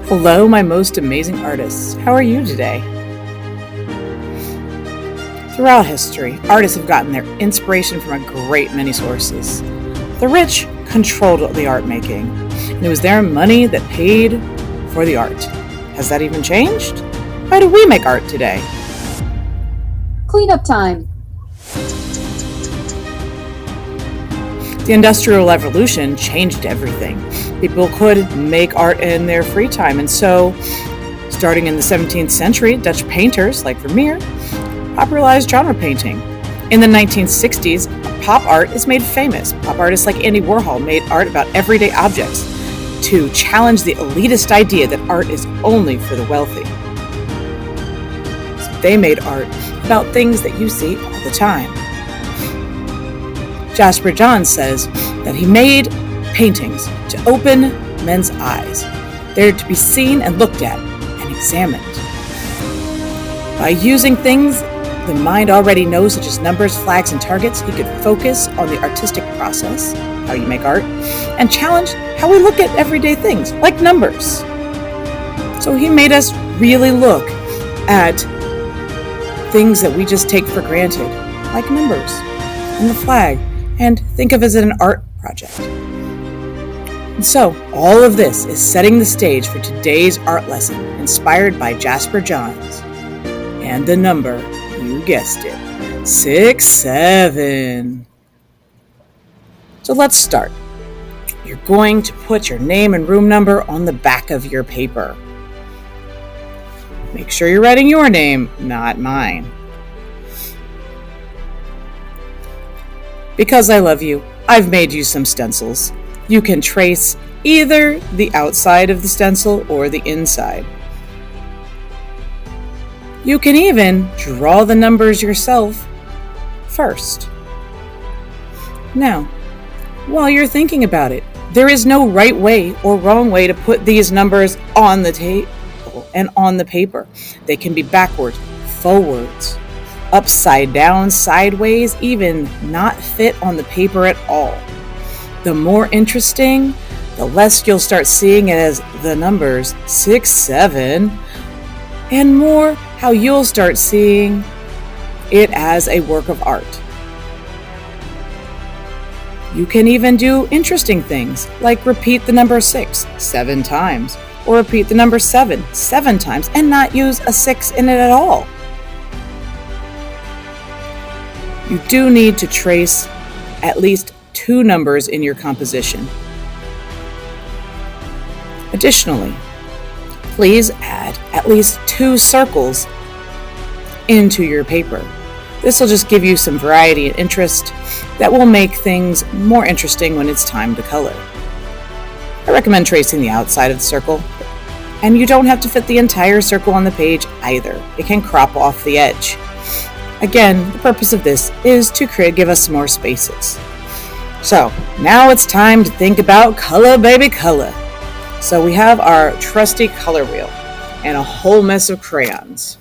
Hello, my most amazing artists. How are you today? Throughout history, artists have gotten their inspiration from a great many sources. The rich controlled the art making, and it was their money that paid for the art. Has that even changed? How do we make art today? Cleanup time. The Industrial Revolution changed everything. People could make art in their free time, and so, starting in the 17th century, Dutch painters like Vermeer popularized genre painting. In the 1960s, pop art is made famous. Pop artists like Andy Warhol made art about everyday objects to challenge the elitist idea that art is only for the wealthy. So they made art about things that you see all the time. Jasper Johns says that he made paintings to open men's eyes. They're to be seen and looked at and examined. By using things the mind already knows, such as numbers, flags, and targets, he could focus on the artistic process, how you make art, and challenge how we look at everyday things, like numbers. So he made us really look at things that we just take for granted, like numbers and the flag, and think of it as an art project. And so, all of this is setting the stage for today's art lesson, inspired by Jasper Johns. And the number, you guessed it, 67. So let's start. You're going to put your name and room number on the back of your paper. Make sure you're writing your name, not mine. Because I love you, I've made you some stencils. You can trace either the outside of the stencil or the inside. You can even draw the numbers yourself first. Now, while you're thinking about it, there is no right way or wrong way to put these numbers on the table and on the paper. They can be backwards, forwards, upside down, sideways, even not fit on the paper at all. The more interesting, the less you'll start seeing it as the numbers 6, 7, and more how you'll start seeing it as a work of art. You can even do interesting things like repeat the number 6 7 times, or repeat the number 7 7 times and not use a 6 in it at all. You do need to trace at least 2 numbers in your composition. Additionally, please add at least 2 circles into your paper. This will just give you some variety and interest that will make things more interesting when it's time to color. I recommend tracing the outside of the circle, and you don't have to fit the entire circle on the page either. It can crop off the edge. Again, the purpose of this is to give us some more spaces. So, now it's time to think about color, baby, color. So we have our trusty color wheel and a whole mess of crayons.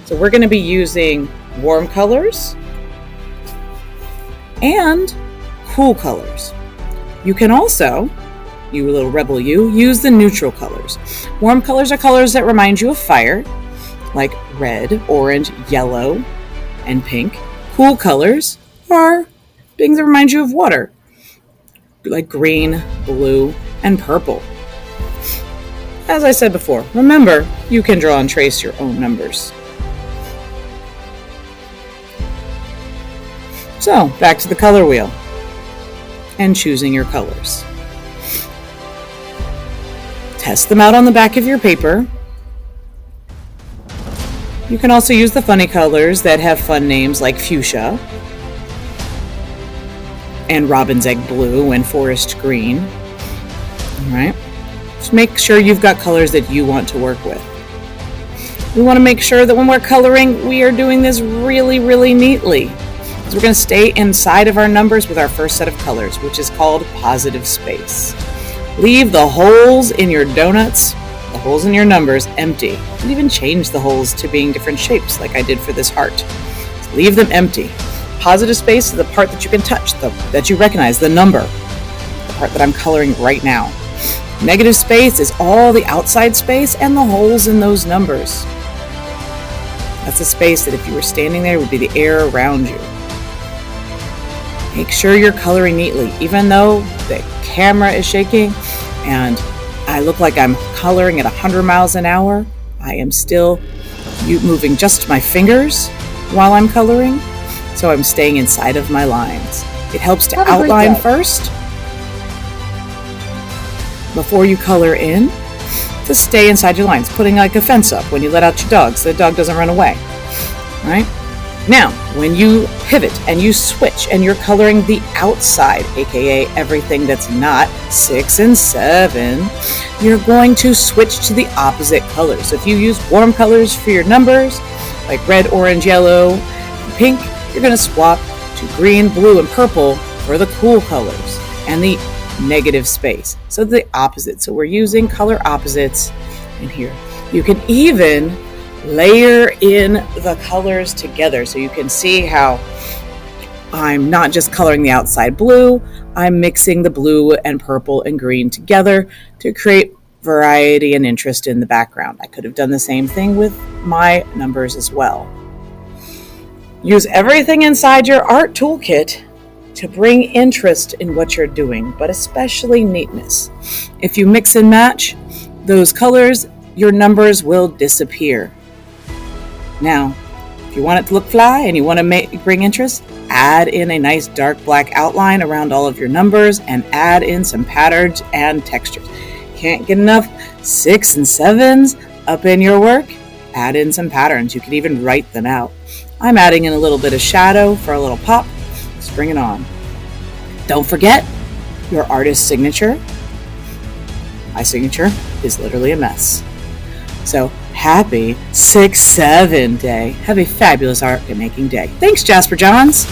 So we're going to be using warm colors and cool colors. You can also, you little rebel you, use the neutral colors. Warm colors are colors that remind you of fire, like red, orange, yellow, and pink. Cool colors are things that remind you of water, like green, blue, and purple. As I said before, remember, you can draw and trace your own numbers. So, back to the color wheel and choosing your colors. Test them out on the back of your paper. You can also use the funny colors that have fun names like fuchsia and robin's egg blue and forest green. All right. Just make sure you've got colors that you want to work with. We want to make sure that when we're coloring, we are doing this really, really neatly. So we're going to stay inside of our numbers with our first set of colors, which is called positive space. Leave the holes in your donuts, the holes in your numbers, empty. You can even change the holes to being different shapes, like I did for this heart. So leave them empty. Positive space is the part that you can touch, that you recognize, the number, the part that I'm coloring right now. Negative space is all the outside space and the holes in those numbers. That's a space that if you were standing there would be the air around you. Make sure you're coloring neatly. Even though the camera is shaking and I look like I'm coloring at 100 miles an hour, I am still moving just my fingers while I'm coloring, so I'm staying inside of my lines. It helps to outline first before you color in, to stay inside your lines, putting like a fence up when you let out your dog so the dog doesn't run away. All right? Now, when you pivot and you switch and you're coloring the outside, aka everything that's not 6 and 7, you're going to switch to the opposite colors. If you use warm colors for your numbers, like red, orange, yellow, and pink, you're going to swap to green, blue, and purple for the cool colors and the negative space. So the opposite. So we're using color opposites in here. You can even layer in the colors together so you can see how I'm not just coloring the outside blue, I'm mixing the blue and purple and green together to create variety and interest in the background. I could have done the same thing with my numbers as well. Use everything inside your art toolkit to bring interest in what you're doing, but especially neatness. If you mix and match those colors, your numbers will disappear. Now, if you want it to look fly and you want to bring interest, add in a nice dark black outline around all of your numbers and add in some patterns and textures. Can't get enough 6 and 7s up in your work? Add in some patterns. You can even write them out. I'm adding in a little bit of shadow for a little pop. Let's bring it on. Don't forget your artist's signature. My signature is literally a mess. So happy 6-7 day. Have a fabulous art making day. Thanks, Jasper Johns.